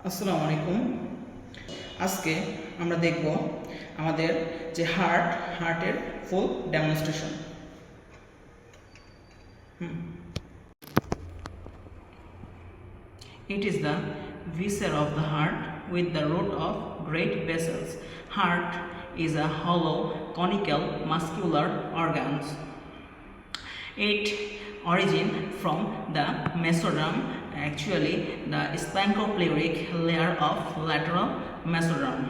আসসালামু আলাইকুম। আজকে আমরা দেখব আমাদের যে হার্টের ফুল demonstration. It is the viscera of the heart with the root of great vessels. Heart is a hollow, conical, muscular organs. It origin from the mesoderm, actually the sphingopleuric layer of lateral mesoderm.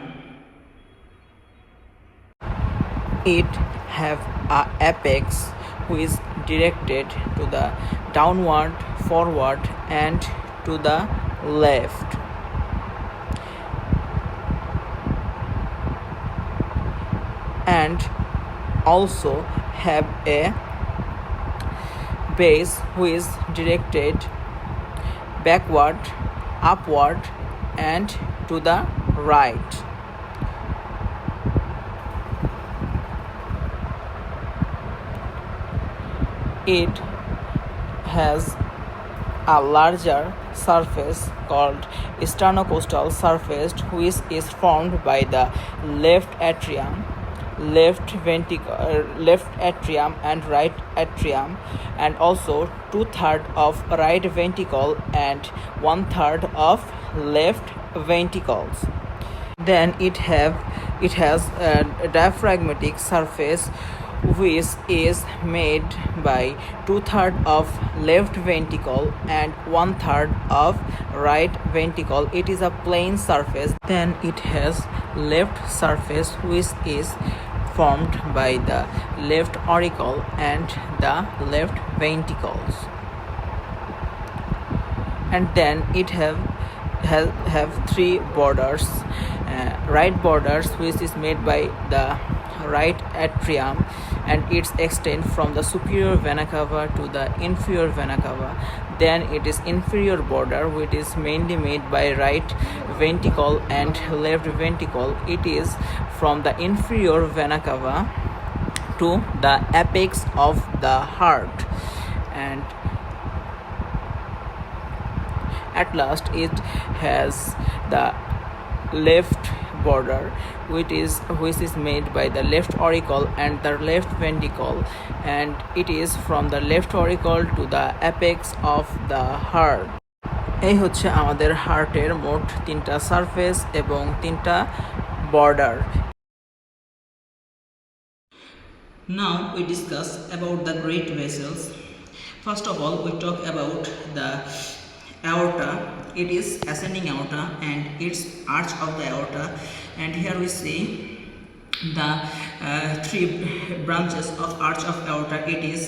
It have a apex which is directed to the downward, forward and to the left. And also have a base which is directed backward, upward and to the right. It has a larger surface called sternocostal surface, which is formed by the left atrium, left atrium and right atrium, and also 2/3 of right ventricle and 1/3 of left ventricles. Then it has a diaphragmatic surface which is made by 2/3 of left ventricle and 1/3 of right ventricle. It is a plane surface. Then it has left surface which is formed by the left auricle and the left ventricles. And then it have three borders. Right borders which is made by the right atrium and its extend from the superior vena cava to the inferior vena cava. Then it is inferior border which is mainly made by right ventricle and left ventricle. It is from the inferior vena cava to the apex of the heart, and at last it has the left border which is made by the left auricle and the left ventricle, and it is from the left auricle to the apex of the heart. এই হচ্ছে আমাদের হার্টের মোট 3টা surface এবং 3টা border. Now we discuss about the great vessels. First of all, we talk about the aorta. It is ascending aorta and its arch of the aorta, and here we see the three branches of arch of aorta. It is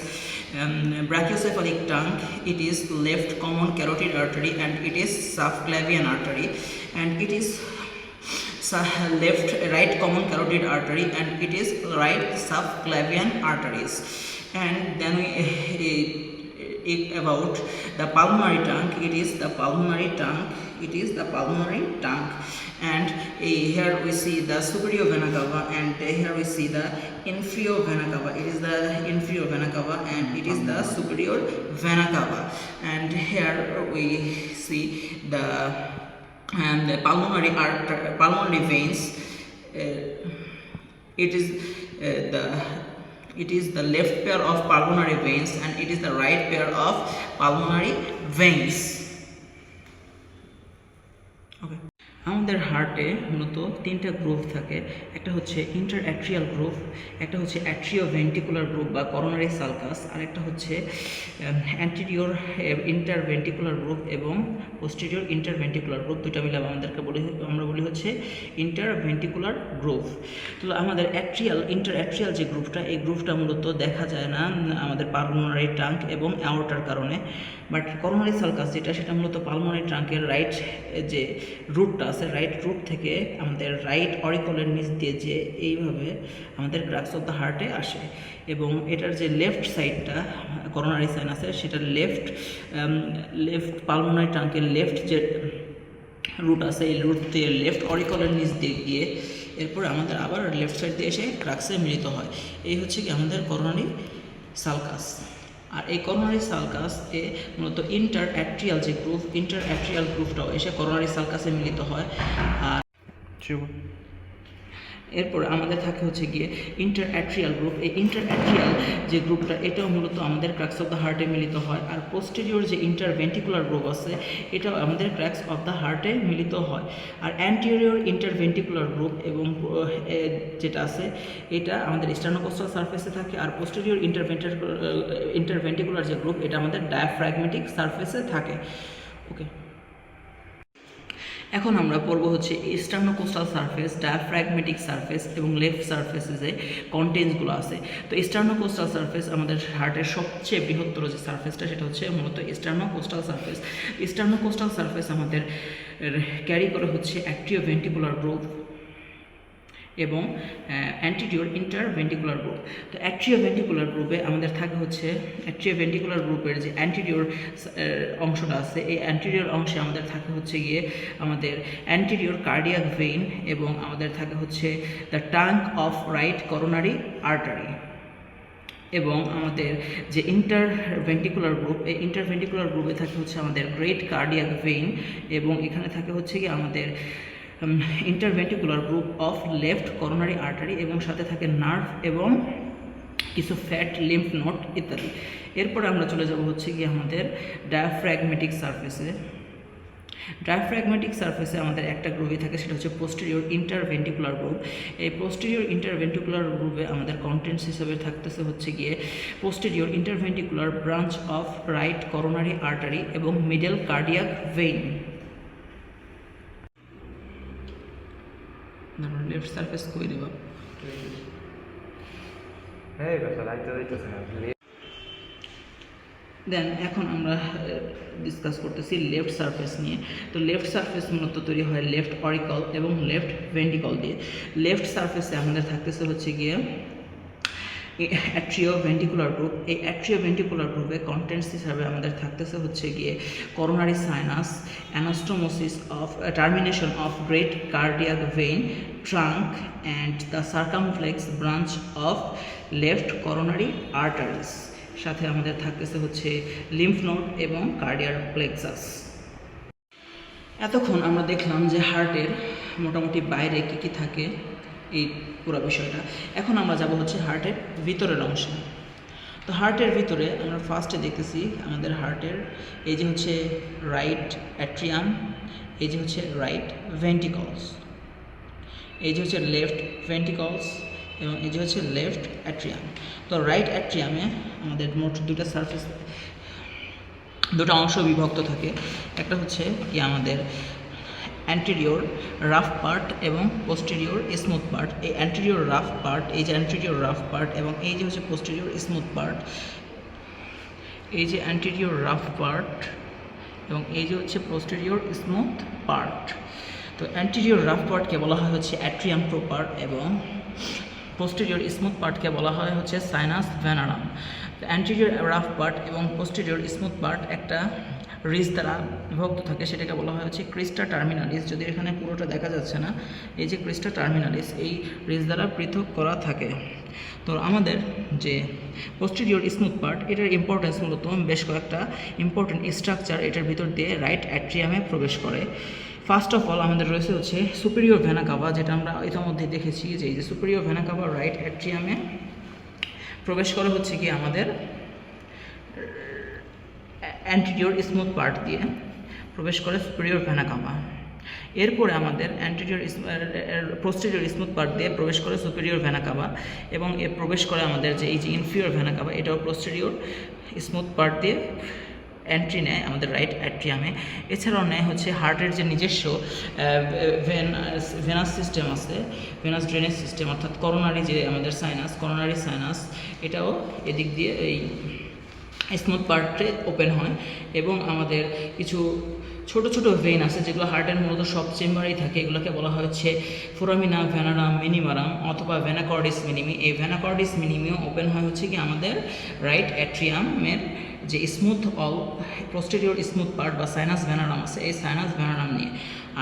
brachiocephalic trunk, it is left common carotid artery, and it is subclavian artery, and it is right common carotid artery, and it is right subclavian arteries. And then we about the pulmonary trunk. It is the pulmonary trunk, and here we see the superior vena cava, and here we see the inferior vena cava. It is the inferior vena cava and it is the superior vena cava, and here we see the pulmonary veins. It is the left pair of pulmonary veins and it is the right pair of pulmonary veins. Okay. আমাদের হার্টে মূলত 3টা group থাকে। একটা হচ্ছে interatrial group, একটা হচ্ছে atrioventricular group বা করোনারি সালকাস, আর একটা হচ্ছে অ্যান্টেরিয়র ইন্টারভেন্ট্রিকুলার গ্রুপ এবং পোস্টেরিয়র ইন্টারভেন্ট্রিকুলার গ্রুপ। দুইটা মিলে আমরা বলি হচ্ছে ইন্টারভেন্ট্রিকুলার গ্রুপ। তো আমাদের ইন্টারঅ্যাট্রিয়াল যে গ্রুপটা, এই গ্রুপটা মূলত দেখা যায় না আমাদের পালমোনারি ট্রাঙ্ক এবং অ্যাওর্টার কারণে, বাট করোনারি সালকাস যেটা, সেটা মূলত পালমোনারি ট্রাঙ্কের রাইট যে রুটটা আছে, রাইট রুট থেকে আমাদের রাইট অরিকলের নিচ দিয়ে যে এইভাবে আমাদের ক্রাক্স অফ দ্য হার্টে আসে, এবং এটার যে লেফট সাইডটা করোনারি সাইন আছে, সেটা লেফট পালমোনারি ট্রাঙ্কের লেফট যে রুট আছে, এই রুট দিয়ে লেফট অরিকলের নিচ দিয়ে গিয়ে এরপর আমাদের আবার লেফট সাইড দিয়ে এসে ক্রাক্সে মিলিত হয়। এই হচ্ছে কি আমাদের করোনারি সালকাস। আর এই করোনারি সালকাস এ মূলত ইন্টার অ্যাট্রিয়াল যে গ্রুভ, ইন্টার অ্যাট্রিয়াল গ্রুভটাও এসে করোনারি সালকাসে মিলিত হয়। আর এরপর আমাদের থাকে হচ্ছে গিয়ে ইন্টার অ্যাট্রিয়াল গ্রুপ। এই ইন্টার অ্যাট্রিয়াল যে গ্রুপটা এটাও মূলত আমাদের ক্র্যাক্স অফ দ্য হার্টে মিলিত হয়। আর পোস্টেরিয়র যে ইন্টারভেন্টিকুলার গ্রুপ আছে এটাও আমাদের ক্র্যাক্স অফ দ্য হার্টে মিলিত হয়। আর অ্যান্টেরিয়র ইন্টারভেন্টিকুলার গ্রুপ এবং যেটা আছে এটা আমাদের স্টার্নোকোস্টাল সারফেসে থাকে। আর পোস্টেরিয়র ইন্টারভেন্টিকুলার যে গ্রুপ এটা আমাদের ডায়াফ্র্যাগমেটিক সারফেসে থাকে। ওকে, এখন আমরা পড়ব হচ্ছে স্টার্নোকোস্টাল সারফেস, ডায়াফ্র্যাগমেটিক সারফেস এবং লেফট সারফেসে যে কন্টেন্টসগুলো আছে। তো স্টার্নোকোস্টাল সারফেস আমাদের হার্টের সবচেয়ে বৃহত্তর যে সারফেসটা সেটা হচ্ছে মূলত স্টার্নোকোস্টাল সারফেস। স্টার্নোকোস্টাল সারফেস আমাদের ক্যারি করে হচ্ছে অ্যাট্রিওভেন্টিকুলার গ্রুপ এবং অ্যান্টিরিয়র ইন্টারভেন্টিকুলার গ্রুপ। তো অ্যাট্রিওভেন্টিকুলার গ্রুপে আমাদের থাকে হচ্ছে অ্যাট্রিওভেন্টিকুলার গ্রুপের যে অ্যান্টিরিয়র অংশটা আছে এই অ্যান্টিরিয়র অংশে আমাদের থাকে হচ্ছে গিয়ে আমাদের অ্যান্টিরিয়র কার্ডিয়াক ভেইন এবং আমাদের থাকে হচ্ছে the tank of right coronary artery. এবং আমাদের যে ইন্টারভেন্টিকুলার গ্রুপ, এই ইন্টারভেন্টিকুলার গ্রুপে থাকে হচ্ছে আমাদের গ্রেট কার্ডিয়াক ভেইন এবং এখানে থাকে হচ্ছে কি আমাদের interventricular group of left coronary artery এবং সাথে থাকে নার্ভ এবং কিছু ফ্যাট লিম্ফ নোড ইত্যাদি। এরপরে আমরা চলে যাব হচ্ছে কি আমাদের ডায়াফ্র্যাগমেটিক সারফেসে। ডায়াফ্র্যাগমেটিক সারফেসে আমাদের একটা গ্রুপই থাকে সেটা হচ্ছে পোস্টেরিয়র ইন্টারভেন্টিকুলার গ্রুপ। এই পোস্টেরিয়র ইন্টারভেন্টিকুলার গ্রুপে আমাদের কন্টেন্টস হিসেবে থাকতেছে হচ্ছে গিয়ে posterior interventricular branch of right coronary artery এবং middle cardiac vein. Left surface কই দেব দেন এখন আমরা ডিসকাস করতেছি লেফট সারফেস নিয়ে। তো লেফট সারফেস মূলত তৈরি হয় লেফট অরিকল এবং লেফট ভেন্টিকল দিয়ে। লেফট সারফেসে আমাদের থাকতেছে হচ্ছে গিয়ে অ্যাট্রিওভেন্টিকুলার গ্রুপ। এই অ্যাট্রিওভেন্টিকুলার গ্রুপে কন্টেন্টস হিসাবে আমাদের থাকতেছে হচ্ছে গিয়ে coronary sinus, anastomosis of termination of great cardiac vein, trunk and the circumflex branch of left coronary arteries. সাথে আমাদের থাকতেছে হচ্ছে লিম্ফ নোড এবং কার্ডিয়াক প্লেক্সাস। এতক্ষণ আমরা দেখলাম যে হার্টের মোটামুটি বাইরে কী কী থাকে এই পুরো বিষয়টা। এখন আমরা যাব হচ্ছে হার্টের ভিতরের অংশে। তো হার্টের ভিতরে আমরা ফার্স্টে দেখতেছি আমাদের হার্টের এই যে হচ্ছে রাইট অ্যাট্রিয়াম, এই যে হচ্ছে রাইট ভেন্টিকলস, এই যে হচ্ছে লেফট ভেন্টিকলস এবং এই যে হচ্ছে লেফট অ্যাট্রিয়াম। তো রাইট অ্যাট্রিয়ামে আমাদের মোট দুটো অংশ বিভক্ত থাকে। একটা হচ্ছে কি আমাদের অ্যান্টেরিয়র রাফ পার্ট এবং পোস্টেরিয়র স্মুথ পার্ট। এই অ্যান্টেরিয়র রাফ পার্ট, এই যে অ্যান্টেরিয়র রাফ পার্ট এবং এই যে হচ্ছে পোস্টেরিয়র স্মুথ পার্ট, এই যে অ্যান্টেরিয়র রাফ পার্ট এবং এই যে হচ্ছে পোস্টেরিয়র স্মুথ পার্ট। তো অ্যান্টেরিয়র রাফ পার্টকে বলা হয় হচ্ছে অ্যাট্রিয়াম প্রপার এবং পোস্টেরিয়র স্মুথ পার্টকে বলা হয় হচ্ছে সাইনাস ভেনারাম। অ্যান্টেরিয়র রাফ পার্ট এবং পোস্টেরিয়র স্মুথ পার্ট একটা রিজ দ্বারা বিভক্ত থাকে, সেটাকে বলা হয় হচ্ছে ক্রিস্টা টার্মিনালিস। যদি এখানে পুরোটা দেখা যাচ্ছে না, এই যে ক্রিস্টা টার্মিনালিস এই রিজ দ্বারা পৃথক করা থাকে। তো আমাদের যে পোস্টেরিয়র স্মুথ পার্ট এটার ইম্পর্টেন্স মূলত বেশ কয়েকটা ইম্পর্টেন্ট স্ট্রাকচার এটার ভিতর দিয়ে রাইট অ্যাট্রিয়ামে প্রবেশ করে। ফার্স্ট অফ অল আমাদের রয়েছে হচ্ছে সুপিরিয়র ভেনা কাভা, যেটা আমরা ইতিমধ্যে দেখেছি যে এই যে সুপিরিয়র ভেনা কাভা রাইট অ্যাট্রিয়ামে প্রবেশ করে হচ্ছে কি আমাদের অ্যান্টেরিয়র স্মুথ পার্ট দিয়ে প্রবেশ করে সুপিরিয়র ভেনা কাভা। এরপরে আমাদের পোস্টেরিয়র স্মুথ পার্ট দিয়ে প্রবেশ করে সুপিরিয়র ভেনা কাভা এবং এ প্রবেশ করে আমাদের যে এই যে ইনফিরিয়র ভেনা কাভা, এটাও পোস্টেরিয়র স্মুথ পার্ট দিয়ে এন্ট্রি নেয় আমাদের রাইট অ্যাট্রিয়ামে। এছাড়াও নেয় হচ্ছে হার্টের যে নিজস্ব ভেনাস সিস্টেম আছে, ভেনাস ড্রেনেজ সিস্টেম, অর্থাৎ করোনারি যে আমাদের সাইনাস, করোনারি সাইনাস, এটাও এদিক দিয়ে এই স্মুথ পার্টে ওপেন হয় এবং আমাদের কিছু ছোট ছোট ভেইন আছে যেগুলো হার্টের মূলত সব চেম্বারেই থাকে, এগুলোকে বলা হয় হচ্ছে ফোরামিনা ভেনারাম মিনিমারাম অথবা ভেনা কর্ডিস মিনিমি। এই ভেনা কর্ডিস মিনিমিও ওপেন হয় হচ্ছে কি আমাদের রাইট অ্যাট্রিয়ামের যে smooth all posterior smooth part বা সাইনাস ভেনারাম আছে, এই সাইনাস ভেনারাম নিয়ে।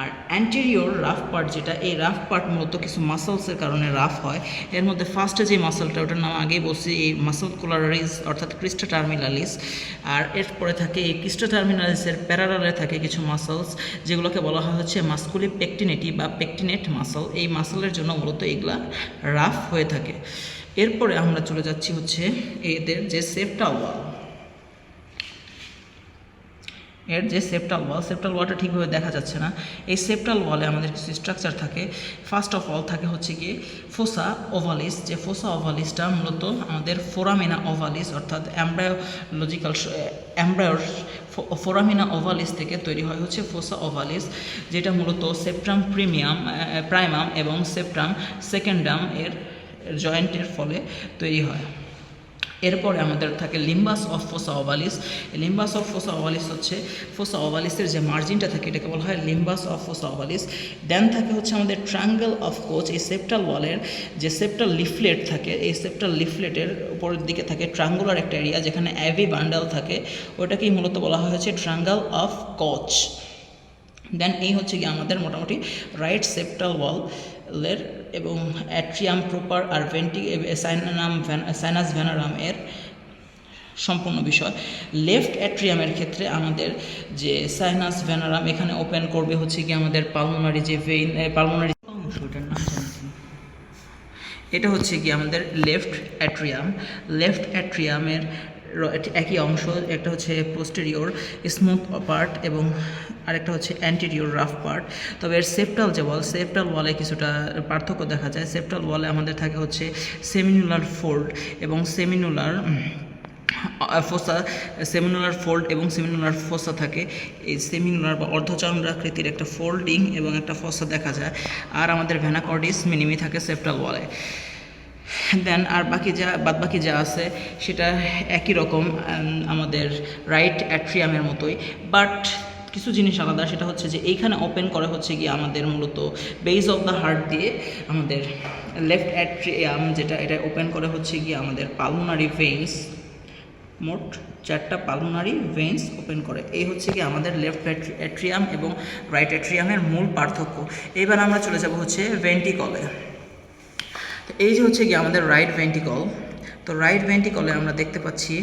আর অ্যান্টেরিয়র রাফ পার্ট যেটা, এই রাফ পার্ট মূলত কিছু মাসলসের কারণে রাফ হয়। এর মধ্যে ফার্স্টে যে মাসলটা, ওটার নাম আগেই বলছি, এই মাসল কোলারিস অর্থাৎ ক্রিস্টা টার্মিনালিস। আর এরপরে থাকে এই ক্রিস্টা টার্মিনালিসের প্যারালালে থাকে কিছু মাসলস যেগুলোকে বলা হয় হচ্ছে মাস্কুলি পেকটিনেটি বা পেকটিনেট মাসল। এই মাসলের জন্য মূলত এগুলা রাফ হয়ে থাকে। এরপরে আমরা চলে যাচ্ছি হচ্ছে এদের যে সেপ্টাল ওয়াল, এর যে সেপ্টাল ওয়ালটা ঠিকভাবে দেখা যাচ্ছে না। এই সেপ্টাল ওয়ালে আমাদের কিছু স্ট্রাকচার থাকে। ফার্স্ট অফ অল থাকে হচ্ছে কি ফোসা ওভালিস, যে ফোসা ওভালিসটা মূলত আমাদের ফোরামিনা ওভালিস অর্থাৎ অ্যাম্ব্রায়োর ফোরামিনা ওভালিস থেকে তৈরি হয় হচ্ছে ফোসা ওভালিস, যেটা মূলত সেপ্টাম প্রাইমাম এবং সেপ্টাম সেকেন্ডাম এর জয়েন্টের ফলে তৈরি হয়। এরপরে আমাদের থাকে লিম্বাস অফ ফোসা ওভালিস। লিম্বাস অফ ফোসা ওভালিস হচ্ছে ফোসা ওভালিসের যে মার্জিনটা থাকে এটাকে বলা হয় লিম্বাস অফ ফোসা ওভালিস। দেন থাকে হচ্ছে আমাদের ট্রায়াঙ্গেল অফ কোচ, এই সেপ্টাল ওয়ালের যে সেপ্টাল লিফলেট থাকে, এই সেপ্টাল লিফলেটের উপরের দিকে থাকে ট্রায়াঙ্গুলার একটা এরিয়া যেখানে অ্যাভি বান্ডাল থাকে, ওটাকেই মূলত বলা হয় হচ্ছে ট্রায়াঙ্গেল অফ কোচ। দেন এই হচ্ছে কি আমাদের মোটামুটি রাইট সেপ্টাল ওয়ালের এবং অ্যাট্রিয়াম প্রপার আর সাইনাস ভেনারাম এর সম্পূর্ণ বিষয়। লেফট অ্যাট্রিয়ামের ক্ষেত্রে আমাদের যে সাইনাস ভেনারাম এখানে ওপেন করবে হচ্ছে কি আমাদের পালমোনারি যে ভেইন, পালমোনারি অংশ, ওটার নাম জানছি, এটা হচ্ছে কি আমাদের লেফট অ্যাট্রিয়ামের একই অংশ, একটা হচ্ছে পোস্টেরিয়র স্মুথ পার্ট এবং আরেকটা হচ্ছে অ্যান্টেরিয়র রাফ পার্ট। তবে এর সেপ্টাল ওয়ালে কিছুটা পার্থক্য দেখা যায়। সেপ্টাল ওয়ালে আমাদের থাকে হচ্ছে সেমিনুলার ফোল্ড এবং সেমিনুলার ফোসা থাকে। এই সেমিনুলার বা অর্ধচন্দ্রাকৃতির একটা ফোল্ডিং এবং একটা ফোসা দেখা যায়। আর আমাদের ভেনা কর্ডিস মিনিমি থাকে সেপ্টাল ওয়ালে। দেন আর বাকি যা আছে সেটা একই রকম আমাদের রাইট অ্যাট্রিয়ামের মতোই, বাট কিছু জিনিস আলাদা। সেটা হচ্ছে যে এইখানে ওপেন করে হচ্ছে গিয়ে আমাদের মূলত বেস অফ দ্য হার্ট দিয়ে আমাদের লেফট অ্যাট্রিয়াম যেটা, এটা ওপেন করে হচ্ছে গিয়ে আমাদের পালমোনারি ভেইনস, মোট 4টা পালমোনারি ভেইনস ওপেন করে। এই হচ্ছে কি আমাদের লেফট অ্যাট্রিয়াম এবং রাইট অ্যাট্রিয়ামের মূল পার্থক্য। এবার আমরা চলে যাব হচ্ছে ভেন্টিকলে। তো এই যে হচ্ছে কি আমাদের রাইট ভেন্টিকল। তো রাইট ভেন্টিকলে আমরা দেখতে পাচ্ছি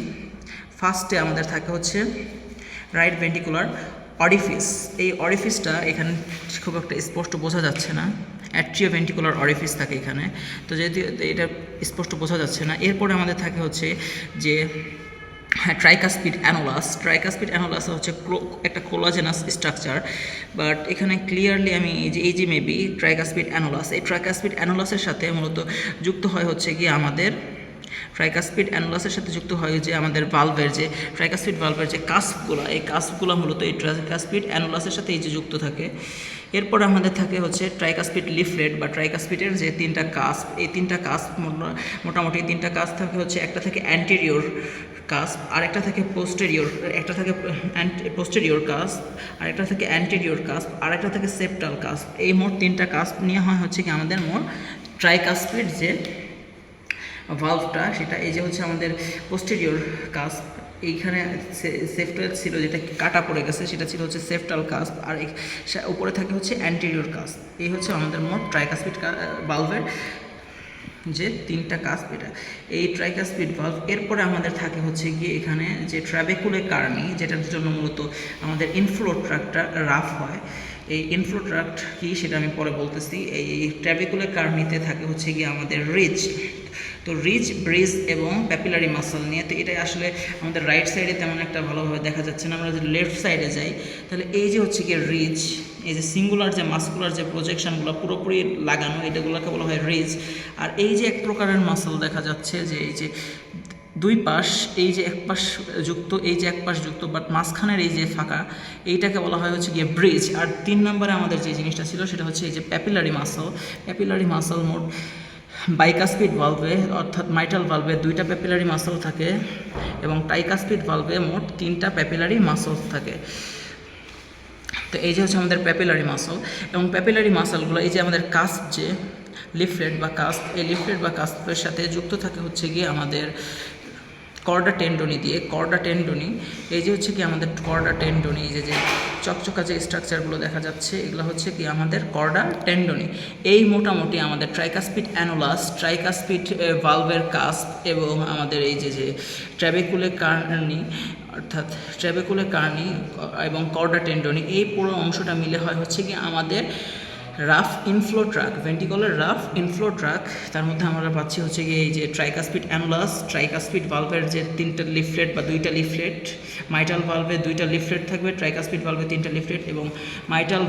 ফার্স্টে আমাদের থাকে হচ্ছে রাইট ভেন্টিকুলার অরিফিস। এই অরিফিসটা এখানে খুব একটা স্পষ্ট বোঝা যাচ্ছে না, অ্যাট্রিও ভেন্টিকুলার অরিফিস থাকে এখানে, তো যেহেতু এটা স্পষ্ট বোঝা যাচ্ছে না। এরপরে আমাদের থাকে হচ্ছে যে ট্রাইকাসপিড অ্যানোলাস হচ্ছে একটা কোলাজেনাস স্ট্রাকচার, বাট এখানে ক্লিয়ারলি আমি এই যে মেবি ট্রাইকাসপিড অ্যানোলাস, এই ট্রাইকাসপিড অ্যানোলাসের সাথে মূলত যুক্ত হয় হচ্ছে কি আমাদের ট্রাইকাসপিড অ্যানোলাসের সাথে যুক্ত হয় যে আমাদের ট্রাইকাসপিড ভালভের যে কাস্পগুলো, এই কাস্পগুলো মূলত এই ট্রাইকাসপিড অ্যানোলাসের সাথে এই যে যুক্ত থাকে। এরপর আমাদের থাকে হচ্ছে ট্রাইকাসপিড লিফলেট বা ট্রাইকাসপিডের যে 3টা কাস্প, এই 3টা কাস্প মোটামুটি 3টা কাস্প থাকে হচ্ছে, একটা থেকে অ্যান্টেরিয়র কাস্প, আরেকটা থাকে পোস্টেরিয়র কাস্প, আরেকটা থেকে অ্যান্টেরিয়র কাস্প, আরেকটা থেকে সেপ্টাল কাস্প। এই মোট 3টা কাস্প নিয়ে হয় হচ্ছে কি আমাদের মোট ট্রাইকাসপিড যে ভালভটা, সেটা এই যে হচ্ছে আমাদের পোস্টেরিয়র কাস্প। এইখানে সেপ্টাল ছিল যেটা কাটা পড়ে গেছে, সেটা ছিল হচ্ছে সেপ্টাল কাস্প, আর উপরে থাকে হচ্ছে অ্যান্টেরিয়র কাস্প। এই হচ্ছে আমাদের মোট ট্রাইকাসপিড ভালভের যে 3টা কাস্প, এটা এই ট্রাইকাসপিড ভালভ। এরপরে আমাদের থাকে হচ্ছে গিয়ে এখানে যে ট্র্যাবেকুলে কার্নি, যেটার জন্য মূলত আমাদের ইনফ্লো ট্র্যাক্টটা রাফ হয়। এই ইনফ্লো ট্র্যাক্ট কি সেটা আমি পরে বলতেছি। এই ট্র্যাবেকুলে কার্নিতে থাকে হচ্ছে গিয়ে আমাদের রিজ, তো রিজ, ব্রিজ এবং প্যাপিলারি মাসল নিয়ে। তো এটা আসলে আমাদের রাইট সাইডে তেমন একটা ভালোভাবে দেখা যাচ্ছে না। আমরা যদি লেফট সাইডে যাই তাহলে এই যে হচ্ছে গিয়ে রিজ, এই যে সিঙ্গুলার যে মাস্কুলার যে প্রজেকশনগুলো পুরোপুরি লাগানো, এটাগুলোকে বলা হয় রিজ। আর এই যে এক প্রকারের মাসল দেখা যাচ্ছে যে এই যে 2 পাশ, এই যে এক পাশ যুক্ত, এই যে এক পাশ যুক্ত, বাট মাঝখানের এই যে ফাঁকা, এইটাকে বলা হয় হচ্ছে গিয়ে ব্রিজ। আর 3 নম্বরে আমাদের যে জিনিসটা ছিল সেটা হচ্ছে এই যে প্যাপিলারি মাসল। মোট বাইকাসপিড ভালভে অর্থাৎ মাইটাল ভালভে 2টা প্যাপিলারি মাসল থাকে এবং টাইকাসপিড ভালভে মোট 3টা প্যাপিলারি মাসল থাকে। তো এই যে হচ্ছে আমাদের প্যাপিলারি মাসল, এবং প্যাপিলারি মাসলগুলো এই যে আমাদের কাস্প, যে লিফলেট বা কাস্প, এই লিফলেট বা কাস্পের সাথে যুক্ত থাকে হচ্ছে গিয়ে আমাদের কর্ডা টেন্ডনি দিয়ে। কর্ডা টেন্ডনি, এই যে হচ্ছে কি আমাদের কর্ডা টেন্ডনি, এই যে চকচকা যে স্ট্রাকচারগুলো দেখা যাচ্ছে এগুলো হচ্ছে কি আমাদের কর্ডা টেন্ডনি। এই মোটামুটি আমাদের ট্রাইকাসপিড অ্যানুলাস, ট্রাইকাসপিড ভালভের কাস্প এবং আমাদের এই যে ট্র্যাবেকুলে কার্নি, অর্থাৎ ট্র্যাবেকুলে কার্নি এবং কর্ডা টেন্ডনি, এই পুরো অংশটা মিলে হয় হচ্ছে কি আমাদের রাফ ইনফ্লো ট্র্যাক, ভেন্টিকলের রাফ ইনফ্লো ট্র্যাক। তার মধ্যে আমরা পাচ্ছি হচ্ছে গিয়ে এই যে ট্রাইকাসপিড অ্যানুলাস, ট্রাইকাসপিড ভালভের যে 3টা লিফলেট বা 2টা লিফলেট, মাইটাল ভালভে 2টা লিফলেট থাকবে, ট্রাইকাসপিড ভালভে 3টা লিফলেট, এবং মাইটাল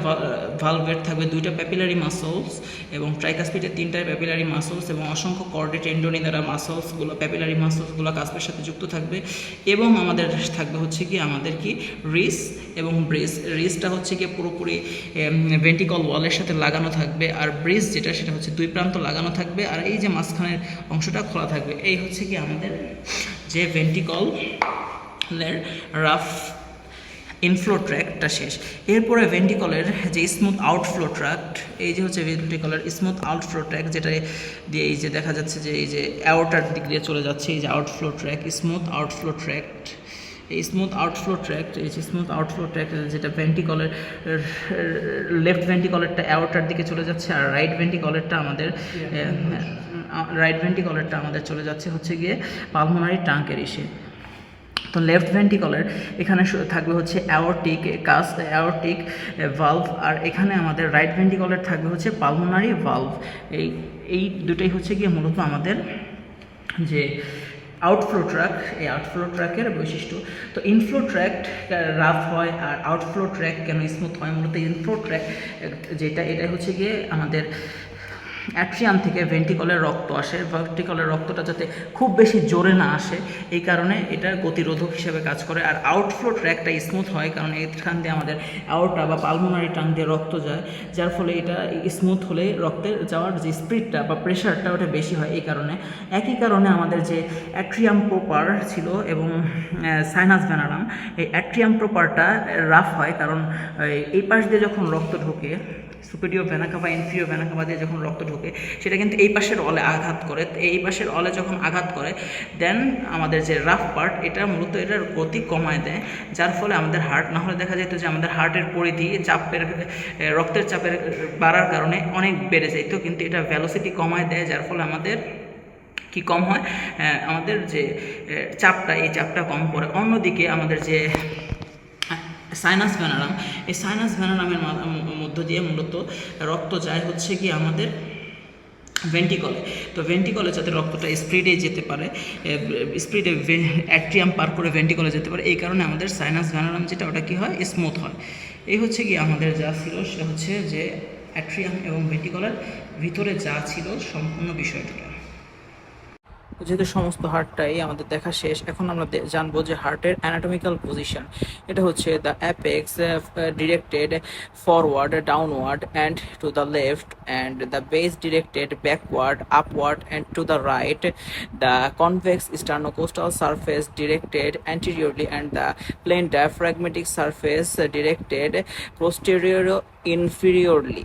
ভালভের থাকবে 2টা প্যাপিলারি মাসলস, এবং ট্রাইকাসপিডের 3টা প্যাপিলারি মাসলস, এবং অসংখ্য কর্ডে টেন্ডনি দ্বারা মাসলসগুলো, প্যাপিলারি মাসলসগুলো কাস্পের সাথে যুক্ত থাকবে। এবং আমাদের থাকবে হচ্ছে কি আমাদের কি রিস এবং ব্রেস। রিসটা হচ্ছে কি পুরোপুরি ভেন্টিকল ওয়ালের সাথে লাগানো থাকবে, আর ব্রেস যেটা সেটা হচ্ছে 2 প্রান্ত লাগানো থাকবে, আর এই যে মাঝখানের অংশটা খোলা থাকবে। এই হচ্ছে কি আমাদের যে ভেন্টিকলের রাফ ইনফ্লো ট্র্যাকটা শেষ। এরপরে ভেন্টিকলের যে স্মুথ আউটফ্লো ট্র্যাক্ট, এই যে হচ্ছে ভেন্টিকলের স্মুথ আউটফ্লো ট্র্যাক, যেটা দিয়ে এই যে দেখা যাচ্ছে যে এই যে অ্যাওর্টার দিক দিয়ে চলে যাচ্ছে, এই যে outflow track, smooth outflow tract. এই স্মুথ আউটফ্লো ট্র্যাক্ট, এই যে স্মুথ আউটফ্লো ট্র্যাক্ট যেটা ভেন্টিকলের লেফট ভেন্টিকলেরটা অ্যাওর্টার দিকে চলে যাচ্ছে, আর রাইট ভেন্টিকলেরটা আমাদের চলে যাচ্ছে হচ্ছে গিয়ে পালমোনারি ট্রাঙ্কের ইসে। তো লেফট ভেন্টিকলের এখানে থাকবে হচ্ছে অ্যাওর্টিক ভালভ, আর এখানে আমাদের রাইট ভেন্টিকলের থাকবে হচ্ছে পালমোনারি ভালভ। এই দুটোই হচ্ছে গিয়ে মূলত আমাদের যে আউটফ্লো ট্র্যাক, এই আউটফ্লো ট্র্যাকের বৈশিষ্ট্য। তো ইনফ্লো ট্র্যাক রাফ হয়, আর আউটফ্লো ট্র্যাক কেন স্মুথ হয়? মূলত ইনফ্লো ট্র্যাক এটা হচ্ছে গিয়ে আমাদের অ্যাট্রিয়াম থেকে ভেন্টিকলের রক্ত আসে, ভেন্টিকলের রক্তটা যাতে খুব বেশি জোরে না আসে, এই কারণে এটা গতিরোধক হিসেবে কাজ করে। আর আউটফ্লো ট্র্যাকটা স্মুথ হয় কারণ এখান দিয়ে আমাদের অ্যাওর্টা বা পালমোনারি ট্রাঙ্ক দিয়ে রক্ত যায়, যার ফলে এটা স্মুথ হলে রক্তের যাওয়ার যে স্পিডটা বা প্রেশারটা ওটা বেশি হয়। এই কারণে একই কারণে আমাদের যে অ্যাট্রিয়াম প্রপার ছিল এবং সাইনাস ভেনারাম, এই অ্যাট্রিয়াম প্রপারটা রাফ হয় কারণ এই পাশ দিয়ে যখন রক্ত ঢোকে, superior vena CAVA inferior vena CAVA দিয়ে যখন রক্ত ঢোকে সেটা কিন্তু এই পাশের অলে আঘাত করে। এই পাশের অলে যখন আঘাত করে দেন আমাদের যে রাফ পার্ট এটা মূলত এটার গতি কমায় দেয়, যার ফলে আমাদের হার্ট, না হলে দেখা যেত যে আমাদের হার্টের পরিধি রক্তের চাপের বাড়ার কারণে অনেক বেড়ে যেত, কিন্তু এটা ভেলোসিটি কমায় দেয়, যার ফলে আমাদের কি কম হয়, আমাদের যে চাপটা, এই চাপটা কম পড়ে। অন্যদিকে আমাদের যে সাইনাস ভেনারাম, এই সাইনাস ভেনারামের মধ্য দিয়ে মূলত রক্ত যায় হচ্ছে কি আমাদের ভেন্টিকলে। তো ভেন্টিকলে যাতে রক্তটা স্পিডে যেতে পারে, স্পিডে অ্যাট্রিয়াম পার করে ভেন্টিকলে যেতে পারে, এই কারণে আমাদের সাইনাস ভেনারাম যেটা ওটা কী হয়, স্মুথ হয়। এই হচ্ছে কি আমাদের যা ছিল সেটা হচ্ছে যে অ্যাট্রিয়াম এবং ভেন্টিকলের ভিতরে যা ছিল সম্পূর্ণ বিষয়টা। যেহেতু সমস্ত হার্টটাই আমাদের দেখা শেষ, এখন আমরা জানবো যে হার্টের অ্যানাটমিক্যাল পজিশন। এটা হচ্ছে the apex directed forward, downward and to the left, and the base directed backward, upward and to the right, the convex sternocostal surface directed anteriorly, and the plain diaphragmatic surface directed posterior inferiorly.